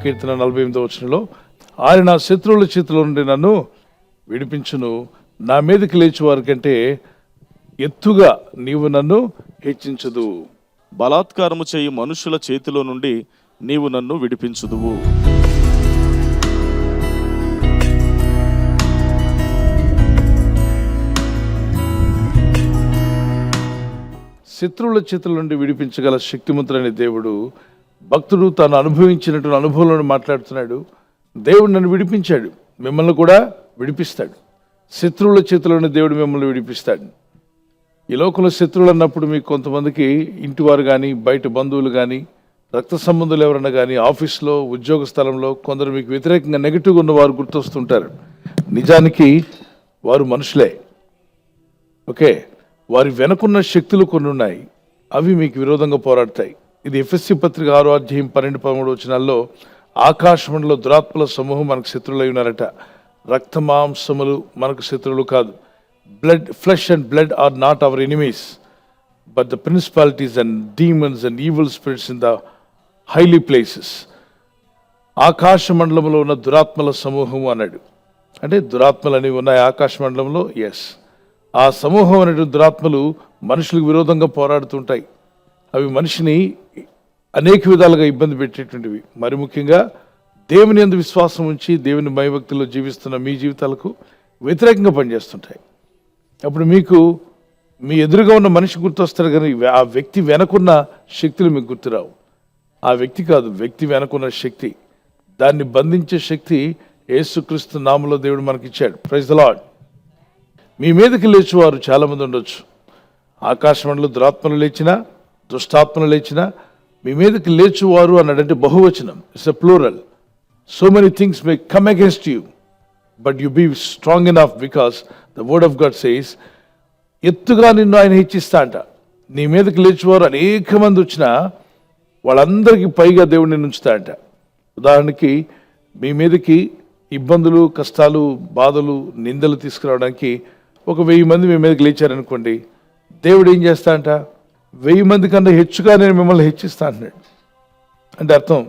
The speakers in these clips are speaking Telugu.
కీర్తన 48 ఆయన నా శత్రువుల చేతిలో నుండి నన్ను విడిపించును, నా మీదకి లేచి వారి కంటే ఎత్తుగా నీవు నన్ను హెచ్చించదు. బలాత్కారము చేయి మనుషుల చేతిలో నుండి నీవు నన్ను విడిపించుదువు. శత్రువుల చేతుల నుండి విడిపించగల శక్తిమంతుడైన దేవుడు, భక్తుడు తాను అనుభవించినటువంటి అనుభవంలో మాట్లాడుతున్నాడు. దేవుడు నన్ను విడిపించాడు, మిమ్మల్ని కూడా విడిపిస్తాడు. శత్రువుల చేతుల్లోని దేవుడు మిమ్మల్ని విడిపిస్తాడు. ఈ లోకంలో శత్రువులు అన్నప్పుడు మీకు కొంతమందికి ఇంటివారు కానీ, బయట బంధువులు కానీ, రక్త సంబంధులు ఎవరన్నా కానీ, ఆఫీస్లో, ఉద్యోగ స్థలంలో కొందరు మీకు వ్యతిరేకంగా నెగిటివ్గా ఉన్న వారు గుర్తొస్తుంటారు. నిజానికి వారు మనుషులే. ఓకే, వారి వెనుకున్న శక్తులు కొన్ని ఉన్నాయి, అవి మీకు విరోధంగా పోరాడతాయి. ఇది ఎఫెస్సీ పత్రిక 6:12-13 ఆకాశమండలో దురాత్మల సమూహం మనకు శత్రువులు అయి ఉన్నారట. రక్త మాంసములు మనకు శత్రువులు కాదు. Flesh and blood are not our enemies, but the principalities and demons and evil spirits in the highly places. ఆకాశ మండలంలో ఉన్న దురాత్మల సమూహము అన్నాడు. అంటే దురాత్మలు అనేవి ఉన్నాయి ఆకాశ మండలంలో. ఎస్, ఆ సమూహం అనే దురాత్మలు మనుషులకు విరోధంగా పోరాడుతుంటాయి. అవి మనిషిని అనేక విధాలుగా ఇబ్బంది పెట్టేటువంటివి. మరి ముఖ్యంగా దేవుని యందు విశ్వాసం ఉంచి దేవుని భయభక్తుల్లో జీవిస్తున్న మీ జీవితాలకు వ్యతిరేకంగా పనిచేస్తుంటాయి. అప్పుడు మీకు మీ ఎదురుగా ఉన్న మనిషి గుర్తొస్తారు, కానీ ఆ వ్యక్తి వెనకున్న శక్తులు మీకు గుర్తురావు. ఆ వ్యక్తి కాదు, వ్యక్తి వెనకున్న శక్తి, దాన్ని బంధించే శక్తి యేసుక్రీస్తు నామములో దేవుడు మనకిచ్చాడు. Praise the lord. మీ మీదకి లేచేవారు చాలామంది ఉండొచ్చు. ఆకాశమండలో దురాత్మలు లేచినా, దుష్టాత్మలు లేచినా, మీ మీదకి లేచువారు అన్నాడంటే బహువచనం. It's a plural. So many things may come against you, but you be strong enough because the word of God says, ఎత్తుగా నిన్ను ఆయన హెచ్చిస్తా అంట. నీ మీదకి లేచేవారు అనేక మంది వచ్చినా వాళ్ళందరికీ పైగా దేవుడిని ఉంచుతా అంట. ఉదాహరణకి మీ మీదకి ఇబ్బందులు, కష్టాలు, బాధలు, నిందలు తీసుకురావడానికి 1000 మంది మీ మీదకి లేచారనుకోండి, దేవుడు ఏం చేస్తా అంట, 1000 మంది కన్నా హెచ్చుగా నేను మిమ్మల్ని హెచ్చిస్తా అంటున్నాడు. అంటే అర్థం,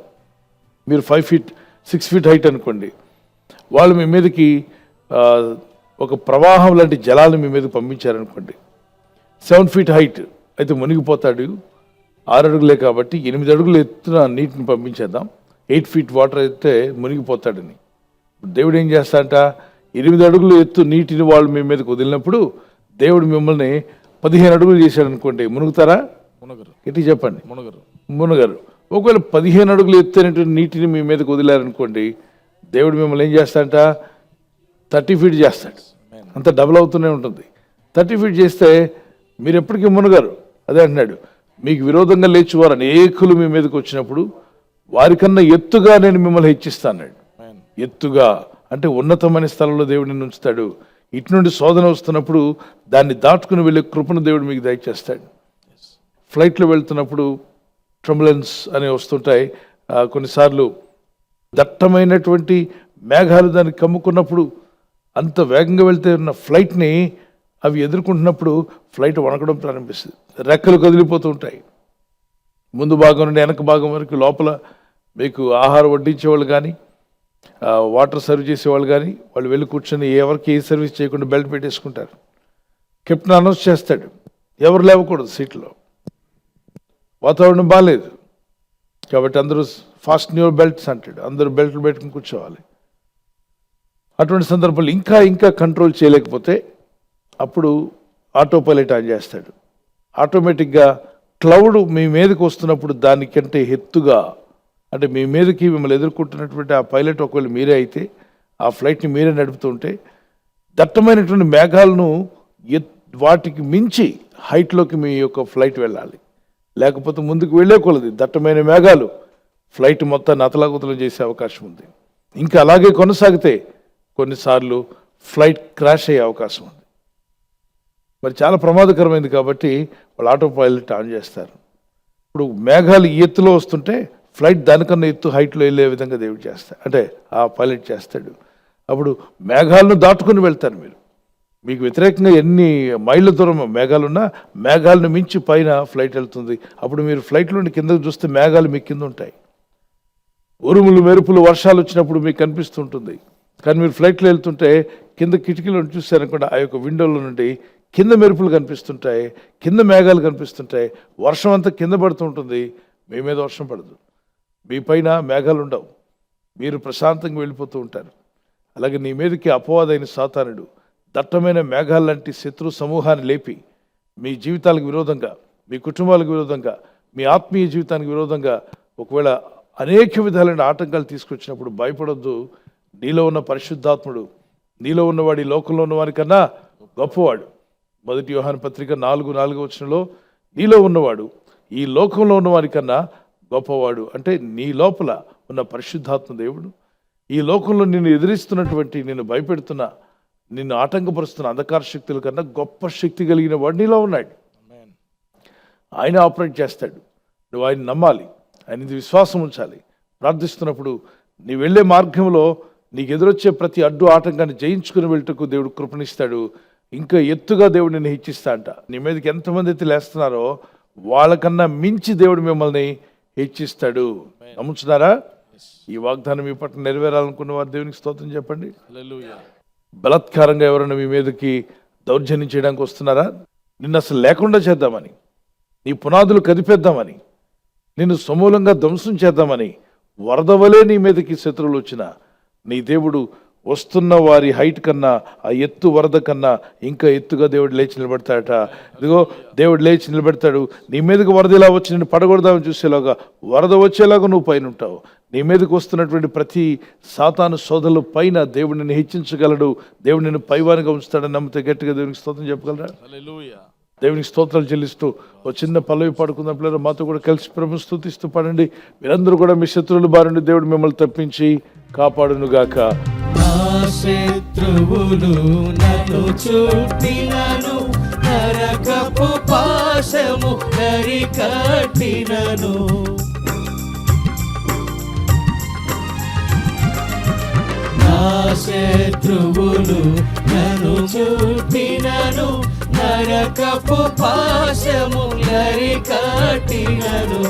మీరు 5 feet 6 feet హైట్ అనుకోండి, వాళ్ళు మీ మీదకి ఒక ప్రవాహం లాంటి జలాలు మీ మీదకి పంపించారనుకోండి, 7 feet హైట్ అయితే మునిగిపోతాడు. 6 అడుగులే కాబట్టి 8 అడుగులు ఎత్తున నీటిని పంపించేద్దాం, 8 feet వాటర్ అయితే మునిగిపోతాడని. దేవుడు ఏం చేస్తాడంట, 8 అడుగులు ఎత్తు నీటిని వాళ్ళు మీ మీదకి వదిలినప్పుడు దేవుడు మిమ్మల్ని 15 అడుగులు చేశాడు అనుకోండి, మునుగుతారా? మునగరు. ఎట్టి చెప్పండి, మునగరు. ఒకవేళ 15 అడుగులు ఎత్తైనటువంటి నీటిని మీ మీదకి వదిలారనుకోండి, దేవుడు మిమ్మల్ని ఏం చేస్తాడంట, 30 feet చేస్తాడు. అంత డబుల్ అవుతూనే ఉంటుంది. 30 feet చేస్తే మీరు ఎప్పటికీ మునగరు. అదే అంటున్నాడు, మీకు విరోధంగా లేచివారు అనేకులు మీ మీదకి వచ్చినప్పుడు వారికన్నా ఎత్తుగా నేను మిమ్మల్ని హెచ్చిస్తాను. ఎత్తుగా అంటే ఉన్నతమైన స్థలంలో దేవుడిని ఉంచుతాడు. ఇటు నుండి శోధన వస్తున్నప్పుడు దాన్ని దాటుకుని వెళ్ళే కృపను దేవుడు మీకు దయచేస్తాడు. ఫ్లైట్లో వెళ్తున్నప్పుడు ట్రంబులెన్స్ అనేవి వస్తుంటాయి. కొన్నిసార్లు దట్టమైనటువంటి మేఘాలు దాన్ని కమ్ముకున్నప్పుడు అంత వేగంగా వెళ్తే ఉన్న ఫ్లైట్ని అవి ఎదుర్కొంటున్నప్పుడు ఫ్లైట్ వణకడం ప్రారంభిస్తుంది. రెక్కలు కదిలిపోతూ ఉంటాయి. ముందు భాగం నుండి వెనక భాగం వరకు లోపల మీకు ఆహారం వడ్డించేవాళ్ళు కానీ, వాటర్ సర్వ్ చేసేవాళ్ళు కానీ, వాళ్ళు వెళ్ళి కూర్చొని ఎవరికి ఏ సర్వీస్ చేయకుండా బెల్ట్ పెట్టేసుకుంటారు. కెప్టెన్ అనౌన్స్ చేస్తాడు, ఎవరు లేవకూడదు సీట్లో, వాతావరణం బాగాలేదు కాబట్టి అందరూ ఫాస్ట్ న్యూర్ బెల్ట్స్ అంటాడు, అందరూ బెల్ట్లు పెట్టుకుని కూర్చోవాలి. అటువంటి సందర్భాలు ఇంకా కంట్రోల్ చేయలేకపోతే అప్పుడు ఆటో పైలట్ ఆన్ చేస్తాడు. ఆటోమేటిక్గా క్లౌడ్ మీ మీదకి వస్తున్నప్పుడు దానికంటే ఎత్తుగా, అంటే మీ మీదకి మిమ్మల్ని ఎదుర్కొంటున్నటువంటి ఆ పైలట్ ఒకవేళ మీరే అయితే, ఆ ఫ్లైట్ని మీరే నడుపుతుంటే దట్టమైనటువంటి మేఘాలను వాటికి మించి హైట్లోకి మీ యొక్క ఫ్లైట్ వెళ్ళాలి. లేకపోతే ముందుకు వెళ్ళే కొలది దట్టమైన మేఘాలు ఫ్లైట్ మొత్తాన్ని అతలాకుతలం చేసే అవకాశం ఉంది. ఇంకా అలాగే కొనసాగితే కొన్నిసార్లు ఫ్లైట్ క్రాష్ అయ్యే అవకాశం ఉంది. మరి చాలా ప్రమాదకరమైంది కాబట్టి వాళ్ళు ఆటో పైలట్ ఆన్ చేస్తారు. ఇప్పుడు మేఘాలు ఈ ఎత్తులో వస్తుంటే ఫ్లైట్ దానికన్నా ఎత్తు హైట్లో వెళ్ళే విధంగా దేవుడు చేస్తాడు, అంటే ఆ పైలట్ చేస్తాడు. అప్పుడు మేఘాలను దాటుకుని వెళ్తారు మీరు. మీకు వ్యతిరేకంగా ఎన్ని మైళ్ళ దూరం మేఘాలున్నా మేఘాలను మించి పైన ఫ్లైట్ వెళ్తుంది. అప్పుడు మీరు ఫ్లైట్లో కిందకు చూస్తే మేఘాలు మీ కింద ఉంటాయి. ఉరుములు మెరుపులు వర్షాలు వచ్చినప్పుడు మీకు కనిపిస్తుంటుంది. కానీ మీరు ఫ్లైట్లో వెళ్తుంటే కింద కిటికీలో చూసారనుకోండి, ఆ యొక్క విండోలో నుండి కింద మెరుపులు కనిపిస్తుంటాయి, కింద మేఘాలు కనిపిస్తుంటాయి, వర్షం అంతా కింద పడుతుంటుంది, మీ మీద వర్షం పడదు, మీ పైన మేఘాలు ఉండవు, మీరు ప్రశాంతంగా వెళ్ళిపోతూ ఉంటారు. అలాగే నీ మీదకి అపవాదైన సాతానుడు దట్టమైన మేఘాలు లాంటి శత్రు సమూహాన్ని లేపి మీ జీవితాలకు విరోధంగా, మీ కుటుంబాలకు విరోధంగా, మీ ఆత్మీయ జీవితానికి విరోధంగా ఒకవేళ అనేక విధాలైన ఆటంకాలు తీసుకొచ్చినప్పుడు భయపడొద్దు. నీలో ఉన్న పరిశుద్ధాత్ముడు, నీలో ఉన్నవాడు ఈ లోకంలో ఉన్నవారి కన్నా గొప్పవాడు. 1 యోహాను పత్రిక 4:4 నీలో ఉన్నవాడు ఈ లోకంలో ఉన్నవారి కన్నా గొప్పవాడు. అంటే నీ లోపల ఉన్న పరిశుద్ధాత్మ దేవుడు ఈ లోకంలో నిన్ను ఎదిరిస్తున్నటువంటి, నిన్ను భయపెడుతున్న, నిన్ను ఆటంకపరుస్తున్న అంధకార శక్తుల కన్నా గొప్ప శక్తి కలిగిన వాడు నీలో ఉన్నాడు. ఆయన ఆపరేట్ చేస్తాడు. నువ్వు ఆయన నమ్మాలి, ఆయన విశ్వాసం ఉంచాలి. ప్రార్థిస్తున్నప్పుడు నీ వెళ్ళే మార్గంలో నీకు ఎదురొచ్చే ప్రతి అడ్డు ఆటంకాన్ని జయించుకుని వెళ్ళటకు దేవుడు కృపణిస్తాడు. ఇంకా ఎత్తుగా దేవుడు నిన్ను హెచ్చిస్తా అంట. నీ మీదకి ఎంతమంది అయితే లేస్తున్నారో వాళ్ళకన్నా మించి దేవుడు మిమ్మల్ని హెచ్చిస్తాడు. నమ్ముతున్నారా? ఈ వాగ్దానం మీ పట్ల నెరవేరాలనుకున్న వారు దేవునికి స్తోత్రం చెప్పండి. బలాత్కారంగా ఎవరైనా మీ మీదకి దౌర్జన్యం చేయడానికి వస్తున్నారా? నిన్ను అసలు లేకుండా చేద్దామని, నీ పునాదులు కదిపేద్దామని, నిన్ను సమూలంగా ధ్వంసం చేద్దామని వరద వలె నీ మీదకి శత్రువులు వచ్చిన నీ దేవుడు వస్తున్న వారి హైట్ కన్నా, ఆ ఎత్తు వరద కన్నా ఇంకా ఎత్తుగా దేవుడు లేచి నిలబెడతాడట. ఇదిగో దేవుడు లేచి నిలబెడతాడు. నీ మీదకి వరద ఇలా వచ్చి నిన్ను పడగొడదామని చూసేలాగా వరద వచ్చేలాగా నువ్వు పైన ఉంటావు. నీ మీదకి వస్తున్నటువంటి ప్రతి సాతాను సోదరుల పైన దేవుడు నిన్ను హెచ్చించగలడు. దేవుడు నిన్ను పైవానిగా ఉంచుతాడని నమ్మితే గట్టిగా దేవునికి స్తోత్రం చెప్పగలరా? దేవునికి స్తోత్రాలు చెల్లిస్తూ ఓ చిన్న పల్లవి పాడుకుందాం పిల్లలు. మాతో కూడా కలిసి ప్రభుని స్తుతిస్తూ పాడండి. మీరందరూ కూడా మీ శత్రువుల బారి దేవుడు మిమ్మల్ని తప్పించి కాపాడునుగాక. నా శత్రువులు నన్ను చుట్టినను, నరకపు పాశము నరికట్టినను. నా శత్రువులు నన్ను చుట్టినను, నరకపు పాశము నరికట్టినను.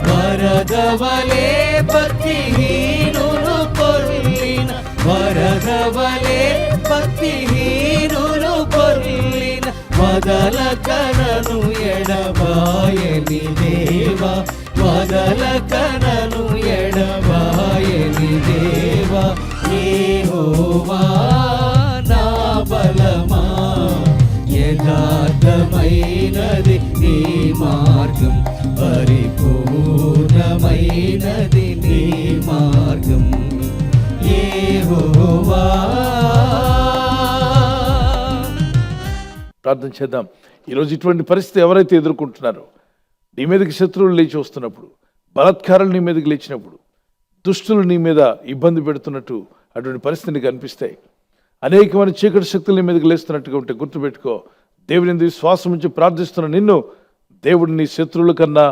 వరదవలే భక్తిహీనులు పొర్లిన, వరదవలే భక్తిహీనులు పొర్లిన, వదలకనను ఎడబాయని దేవా, వదలకనను ఎడబాయని దేవా. యెహోవా నా బలమా, యథార్థమైనది నీ మార్గం, పరిపూర్ణమైనది నీ మార్గం. యెహోవా. ప్రార్థన చేద్దాం. ఈరోజు ఇటువంటి పరిస్థితి ఎవరైతే ఎదుర్కొంటున్నారో, నీ మీదకి శత్రువులు లేచి వస్తున్నప్పుడు, బలాత్కారాలు నీ మీదకి లేచినప్పుడు, దుష్టులు నీ మీద ఇబ్బంది పెడుతున్నట్టు అటువంటి పరిస్థితిని కనిపిస్తాయి, అనేకమైన చీకటి శక్తులు నీ మీదకి లేస్తున్నట్టుగా ఉంటే గుర్తుపెట్టుకో, దేవుని యందు విశ్వాసం ఉంచి ప్రార్థిస్తున్న నిన్ను దేవుడు నీ శత్రువుల కన్నా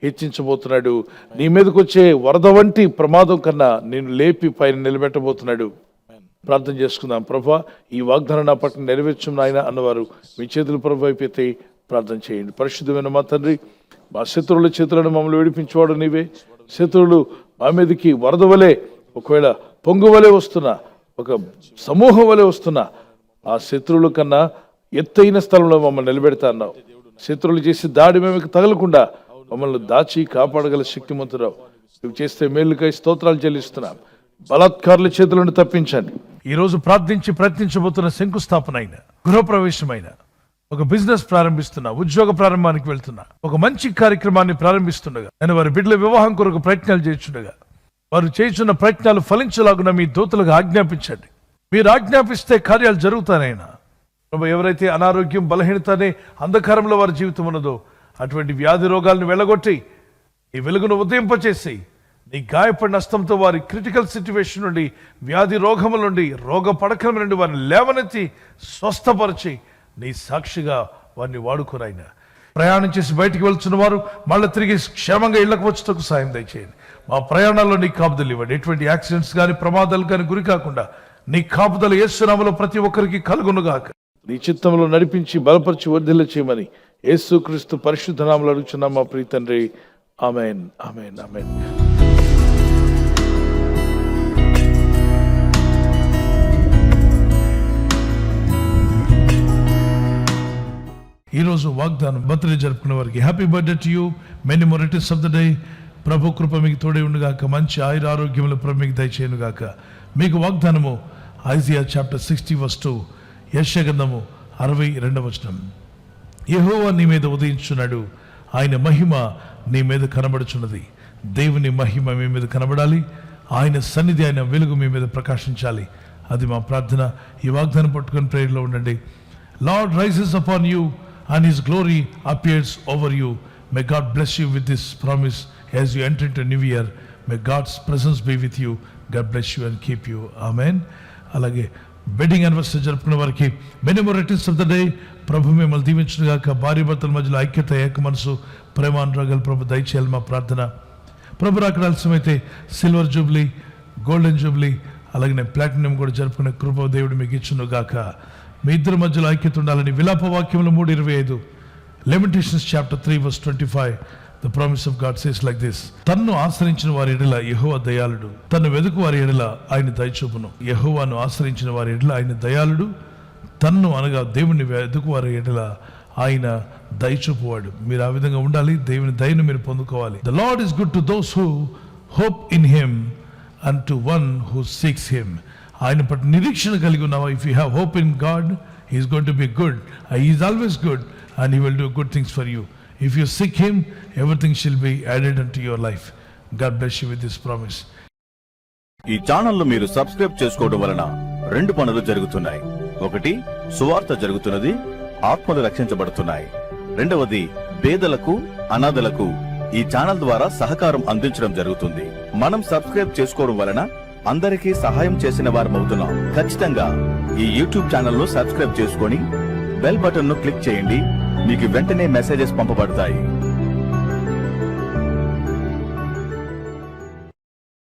హెచ్చించబోతున్నాడు. నీ మీదకి వచ్చే వరద వంటి ప్రమాదం కన్నా నేను లేపి పైన నిలబెట్టబోతున్నాడు. ప్రార్థన చేసుకుందాం. ప్రభా, ఈ వాగ్దానం నా పట్ల నెరవేర్చు నాయన అన్నవారు మీ చేతులు ప్రభు అయిపోతే ప్రార్థన చేయండి. పరిశుద్ధమైన మా తండ్రి, మా శత్రువుల చేతులను మమ్మల్ని విడిపించేవాడు నీవే. శత్రువులు మా మీదకి వరద వలె, ఒకవేళ పొంగు వలె వస్తున్నా, ఒక సమూహం వలె వస్తున్నా, ఆ శత్రువుల కన్నా ఎత్తైన స్థలంలో మమ్మల్ని నిలబెడతా అన్నావు. శత్రువులు చేసి దాడి మేము తగలకుండా మమ్మల్ని దాచి కాపాడగల శక్తిమంతురావు. నువ్వు చేస్తే మేలుకై స్తోత్రాలు చెల్లిస్తున్నాం. బలాత్కారుల చేతులను తప్పించండి. ఈరోజు ప్రార్థించి ప్రయత్నించబోతున్న శంకుస్థాపన అయిన, గృహప్రవేశమైన, ఒక బిజినెస్ ప్రారంభిస్తున్నా, ఉద్యోగ ప్రారంభానికి వెళ్తున్నా, ఒక మంచి కార్యక్రమాన్ని ప్రారంభిస్తుండగా, నేను వారి బిడ్డల వివాహం కొరకు ప్రయత్నాలు చేస్తుండగా, వారు చేస్తున్న ప్రయత్నాలు ఫలించలాగున మీ దూతలకు ఆజ్ఞాపించండి. మీరు ఆజ్ఞాపిస్తే కార్యాలు జరుగుతానైనా ప్రభు. ఎవరైతే అనారోగ్యం, బలహీనత అనే అంధకారంలో వారి జీవితం ఉన్నదో అటువంటి వ్యాధి రోగాలను వెళ్ళగొట్టి ఈ వెలుగును ఉదయింపచేసి నీ గాయపడిన హస్తంతో వారి క్రిటికల్ సిచ్యువేషన్ నుండి, వ్యాధి రోగముల నుండి, రోగ పడకల నుండి వారిని లేవనెత్తి స్వస్థపరిచి నీ సాక్షిగా వారిని వాడుకోరాయినా. ప్రయాణం చేసి బయటికి వెళ్తున్న వారు మళ్ళీ తిరిగి క్షేమంగా ఇళ్లకు వచ్చేందుకు సాయం దయచేయండి. మా ప్రయాణాల్లో నీ కాపుదలు ఇవ్వండి. ఎటువంటి యాక్సిడెంట్స్ కానీ ప్రమాదాలు కానీ గురి కాకుండా నీ కాపుదలు యేసు నామములో ప్రతి ఒక్కరికి కలుగునుగాక. నీ చిత్తంలో నడిపించి బలపరిచి వర్ధిల్ల చేయమని యేసుక్రీస్తు పరిశుద్ధ నామములో అడుగుచున్నాం మా ప్రియ తండ్రి. ఆమేన్, ఆమేన్, ఆమేన్. ఈరోజు వాగ్దానం బర్త్డే జరుపుకునే వారికి happy birthday to you, many more returns of the day. ప్రభు కృప మీకు తోడే ఉండుగాక, మంచి ఆయుర ఆరోగ్యములు ప్రభు మీకు దయచేయునుగాక. మీకు వాగ్దానము ఐజియా చాప్టర్ 60:2, యెషయా గ్రంథము 62. యెహోవా నీ మీద ఉదయించున్నాడు, ఆయన మహిమ నీ మీద కనబడుచున్నది. దేవుని మహిమ మీ మీద కనబడాలి, ఆయన సన్నిధి, ఆయన వెలుగు మీ మీద ప్రకాశించాలి. అది మా ప్రార్థన. ఈ వాగ్దానం పట్టుకొని ప్రేయర్లో ఉండండి. Lord rises upon you and his glory appears over you. May God bless you with this promise as you enter into new year. May God's presence be with you. God bless you and keep you. Amen. అలాగే వెడ్డింగ్ యానివర్సరీ జరుపుకునే వారికి many more returns of the day. ప్రభు మిమ్మల్ని దీవించుగాక. భార్య భర్తల మధ్యలో ఐక్యత, ఏక మనసు, ప్రేమానురాగాలు ప్రభు దయచేయాలి మా ప్రార్థన. ప్రభు రాకడ ఆలస్యమైతే సిల్వర్ జూబ్లీ, గోల్డెన్ జూబ్లీ, అలాగే ప్లాటినం కూడా జరుపుకునే కృప దేవుడు మీకు ఇచ్చునుగాక. మీ ఇద్దరి మధ్యలో ఐక్యత ఉండాలని విలాప వాక్యములు 3:25, Lamentations chapter 3:25. The promise of God says like this: తన్ను ఆశ్రయించిన వారి ఎడల యెహోవా దయాళుడు, తన్ను వెదుకు వారి ఎడల ఆయన దయచూపును. యెహోవాను ఆశ్రయించిన వారి ఎడల ఆయన దయాళుడు, తన్ను అనగా దేవుని వెదుకు వారి ఎడల ఆయన దయచూపువాడు. మీరు ఆ విధంగా ఉండాలి, దేవుని దయను మీరు పొందుకోవాలి. The Lord is good to those who hope in him and to one who seeks him. ఆయన పట్ల నిరీక్షణ కలిగి ఉన్నావా? If you have hope in God, he is going to be good. He is always good and he will do good things for you. If you seek him, everything shall be added unto your life. God bless you with this promise. ఈ ఛానల్ మీరు సబ్స్క్రైబ్ చేసుకోవడం వలన 2 పనులు జరుగుతున్నాయి. ఒకటి, సువార్త జరుగుతున్నది, ఆత్మలు రక్షించబడుతున్నాయి. రెండవది, పేదలకు, అనాథలకు ఈ ఛానల్ ద్వారా సహకారం అందించడం జరుగుతుంది. మనం సబ్స్క్రైబ్ చేసుకోవడం వలన అందరికీ సహాయం చేసిన వారమవుతున్నాం. ఖచ్చితంగా ఈ యూట్యూబ్ ఛానల్ ను సబ్స్క్రైబ్ చేసుకొని బెల్ బటన్ ను క్లిక్ చేయండి. మీకు వెంటనే మెసేజెస్ పంపబడతాయి.